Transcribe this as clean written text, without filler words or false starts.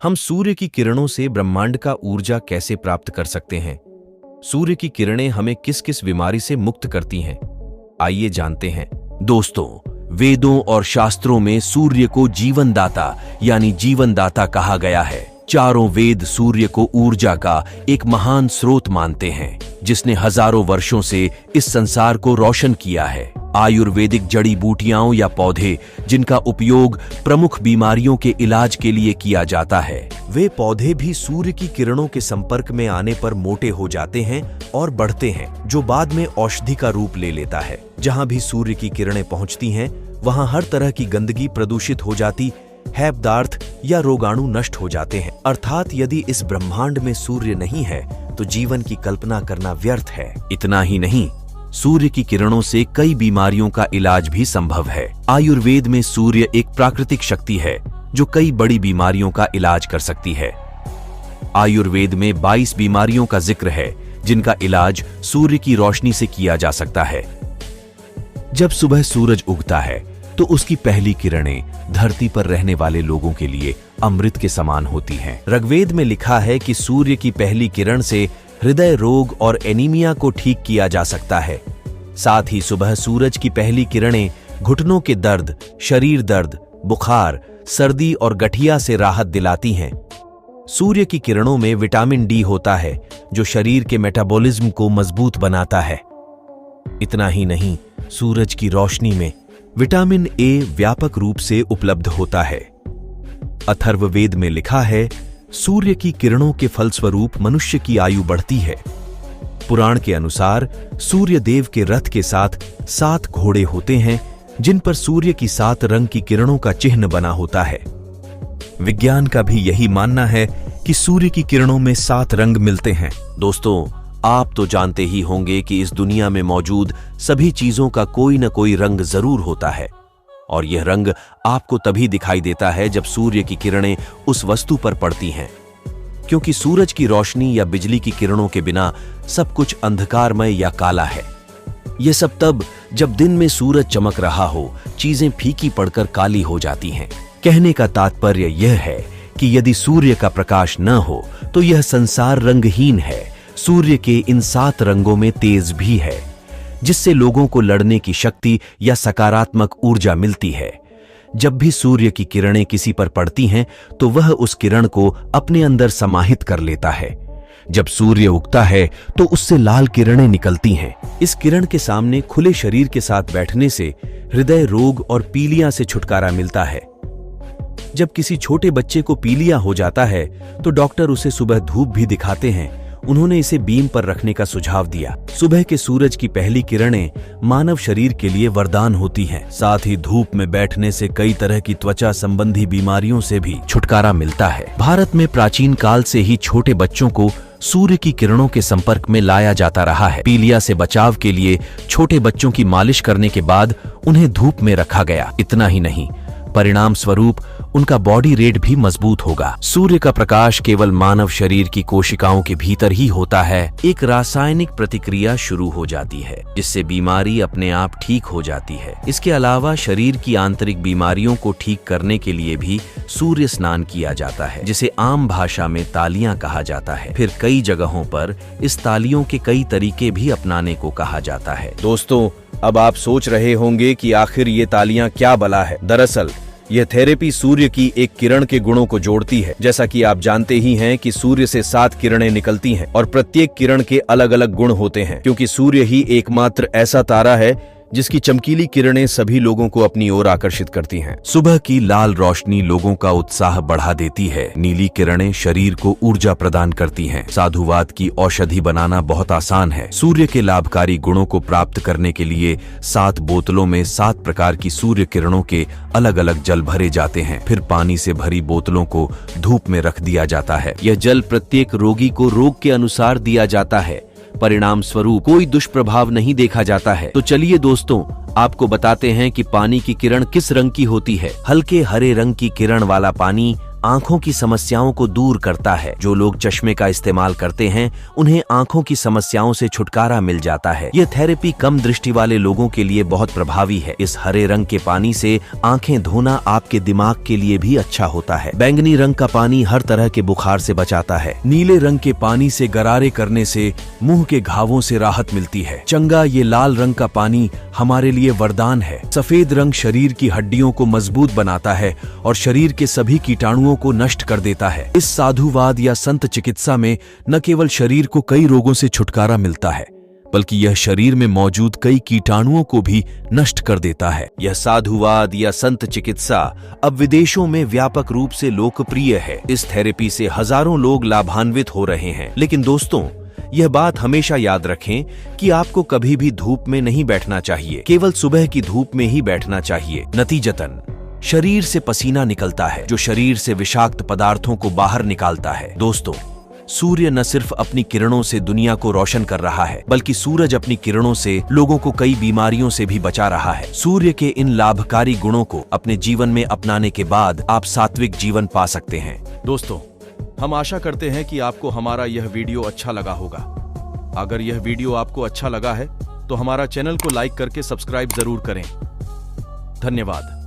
हम सूर्य की किरणों से ब्रह्मांड का ऊर्जा कैसे प्राप्त कर सकते हैं? सूर्य की किरणें हमें किस किस बीमारी से मुक्त करती हैं? आइए जानते हैं। दोस्तों, वेदों और शास्त्रों में सूर्य को जीवनदाता यानी जीवनदाता कहा गया है। चारों वेद सूर्य को ऊर्जा का एक महान स्रोत मानते हैं, जिसने हजारों वर्षों से इस संसार को रोशन किया है। आयुर्वेदिक जड़ी बूटियां या पौधे जिनका उपयोग प्रमुख बीमारियों के इलाज के लिए किया जाता है, वे पौधे भी सूर्य की किरणों के संपर्क में आने पर मोटे हो जाते हैं और बढ़ते हैं, जो बाद में औषधि का रूप ले लेता है। जहां भी सूर्य की किरणें पहुंचती हैं, वहां हर तरह की गंदगी प्रदूषित हो जाती है, पदार्थ या रोगाणु नष्ट हो जाते हैं। अर्थात यदि इस ब्रह्मांड में सूर्य नहीं है तो जीवन की कल्पना करना व्यर्थ है। इतना ही नहीं, सूर्य की किरणों से कई बीमारियों का इलाज भी संभव है। आयुर्वेद में सूर्य एक प्राकृतिक शक्ति है जो कई बड़ी बीमारियों का इलाज कर सकती है। आयुर्वेद में 22 बीमारियों का जिक्र है जिनका इलाज सूर्य की रोशनी से किया जा सकता है। जब सुबह सूरज उगता है तो उसकी पहली किरणें धरती पर रहने वाले लोगों के लिए अमृत के समान होती हैं। ऋग्वेद में लिखा है कि सूर्य की पहली किरण से हृदय रोग और एनीमिया को ठीक किया जा सकता है। साथ ही सुबह सूरज की पहली किरणें घुटनों के दर्द, शरीर दर्द, बुखार, सर्दी और गठिया से राहत दिलाती हैं। सूर्य की किरणों में विटामिन डी होता है जो शरीर के मेटाबॉलिज्म को मजबूत बनाता है। इतना ही नहीं, सूरज की रोशनी में विटामिन ए व्यापक रूप से उपलब्ध होता है। अथर्ववेद में लिखा है, सूर्य की किरणों के फलस्वरूप मनुष्य की आयु बढ़ती है। पुराण के अनुसार सूर्य देव के रथ के साथ 7 घोड़े होते हैं, जिन पर सूर्य की 7 रंग की किरणों का चिन्ह बना होता है। विज्ञान का भी यही मानना है कि सूर्य की किरणों में 7 रंग मिलते हैं। दोस्तों, आप तो जानते ही होंगे कि इस दुनिया में मौजूद सभी चीजों का कोई न कोई रंग जरूर होता है, और यह रंग आपको तभी दिखाई देता है जब सूर्य की किरणें उस वस्तु पर पड़ती हैं। क्योंकि सूरज की रोशनी या बिजली की किरणों के बिना सब कुछ अंधकारमय या काला है। यह सब तब जब दिन में सूरज चमक रहा हो, चीजें फीकी पड़कर काली हो जाती हैं। कहने का तात्पर्य यह है कि यदि सूर्य का प्रकाश न हो तो यह संसार रंगहीन है। सूर्य के इन 7 रंगों में तेज भी है, जिससे लोगों को लड़ने की शक्ति या सकारात्मक ऊर्जा मिलती है। जब भी सूर्य की किरणें किसी पर पड़ती हैं तो वह उस किरण को अपने अंदर समाहित कर लेता है। जब सूर्य उगता है तो उससे लाल किरणें निकलती हैं। इस किरण के सामने खुले शरीर के साथ बैठने से हृदय रोग और पीलिया से छुटकारा मिलता है। जब किसी छोटे बच्चे को पीलिया हो जाता है तो डॉक्टर उसे सुबह धूप भी दिखाते हैं। उन्होंने इसे बीम पर रखने का सुझाव दिया। सुबह के सूरज की पहली किरणें मानव शरीर के लिए वरदान होती हैं। साथ ही धूप में बैठने से कई तरह की त्वचा संबंधी बीमारियों से भी छुटकारा मिलता है। भारत में प्राचीन काल से ही छोटे बच्चों को सूर्य की किरणों के संपर्क में लाया जाता रहा है। पीलिया से बचाव के लिए छोटे बच्चों की मालिश करने के बाद उन्हें धूप में रखा गया। इतना ही नहीं, परिणाम स्वरूप उनका बॉडी रेट भी मजबूत होगा। सूर्य का प्रकाश केवल मानव शरीर की कोशिकाओं के भीतर ही होता है। एक रासायनिक प्रतिक्रिया शुरू हो जाती है, जिससे बीमारी अपने आप ठीक हो जाती है। इसके अलावा शरीर की आंतरिक बीमारियों को ठीक करने के लिए भी सूर्य स्नान किया जाता है, जिसे आम भाषा में तालियां कहा जाता है। फिर कई जगहों पर इस तालियों के कई तरीके भी अपनाने को कहा जाता है। दोस्तों, अब आप सोच रहे होंगे कि आखिर ये तालियां क्या बला है। दरअसल यह थेरेपी सूर्य की एक किरण के गुणों को जोड़ती है। जैसा कि आप जानते ही हैं कि सूर्य से 7 किरणें निकलती हैं और प्रत्येक किरण के अलग अलग गुण होते हैं, क्योंकि सूर्य ही एकमात्र ऐसा तारा है जिसकी चमकीली किरणें सभी लोगों को अपनी ओर आकर्षित करती हैं। सुबह की लाल रोशनी लोगों का उत्साह बढ़ा देती है। नीली किरणें शरीर को ऊर्जा प्रदान करती हैं। साधुवाद की औषधि बनाना बहुत आसान है। सूर्य के लाभकारी गुणों को प्राप्त करने के लिए 7 बोतलों में 7 प्रकार की सूर्य किरणों के अलग अलग जल भरे जाते हैं। फिर पानी से भरी बोतलों को धूप में रख दिया जाता है। यह जल प्रत्येक रोगी को रोग के अनुसार दिया जाता है। परिणाम स्वरूप कोई दुष्प्रभाव नहीं देखा जाता है। तो चलिए दोस्तों, आपको बताते हैं कि पानी की किरण किस रंग की होती है। हल्के हरे रंग की किरण वाला पानी आंखों की समस्याओं को दूर करता है। जो लोग चश्मे का इस्तेमाल करते हैं उन्हें आंखों की समस्याओं से छुटकारा मिल जाता है। यह थेरेपी कम दृष्टि वाले लोगों के लिए बहुत प्रभावी है। इस हरे रंग के पानी से आंखें धोना आपके दिमाग के लिए भी अच्छा होता है। बैंगनी रंग का पानी हर तरह के बुखार से बचाता है। नीले रंग के पानी से गरारे करने से मुंह के घावों से राहत मिलती है। चंगा ये लाल रंग का पानी हमारे लिए वरदान है। सफेद रंग शरीर की हड्डियों को मजबूत बनाता है और शरीर के सभी कीटाणुओं को नष्ट कर देता है। इस साधुवाद या संत चिकित्सा में न केवल शरीर को कई रोगों से छुटकारा मिलता है बल्कि यह शरीर में मौजूद कई कीटाणुओं को भी नष्ट कर देता है। यह साधुवाद या संत चिकित्सा अब विदेशों में व्यापक रूप से लोकप्रिय है। इस थेरेपी से हजारों लोग लाभान्वित हो रहे हैं। लेकिन दोस्तों, यह बात हमेशा याद रखें कि आपको कभी भी धूप में नहीं बैठना चाहिए। केवल सुबह की धूप में ही बैठना चाहिए। नतीजतन शरीर से पसीना निकलता है जो शरीर से विषाक्त पदार्थों को बाहर निकालता है। दोस्तों, सूर्य न सिर्फ अपनी किरणों से दुनिया को रोशन कर रहा है बल्कि सूरज अपनी किरणों से लोगों को कई बीमारियों से भी बचा रहा है। सूर्य के इन लाभकारी गुणों को अपने जीवन में अपनाने के बाद आप सात्विक जीवन पा सकते हैं। दोस्तों, हम आशा करते हैं कि आपको हमारा यह वीडियो अच्छा लगा होगा। अगर यह वीडियो आपको अच्छा लगा है तो हमारा चैनल को लाइक करके सब्सक्राइब जरूर करें। धन्यवाद।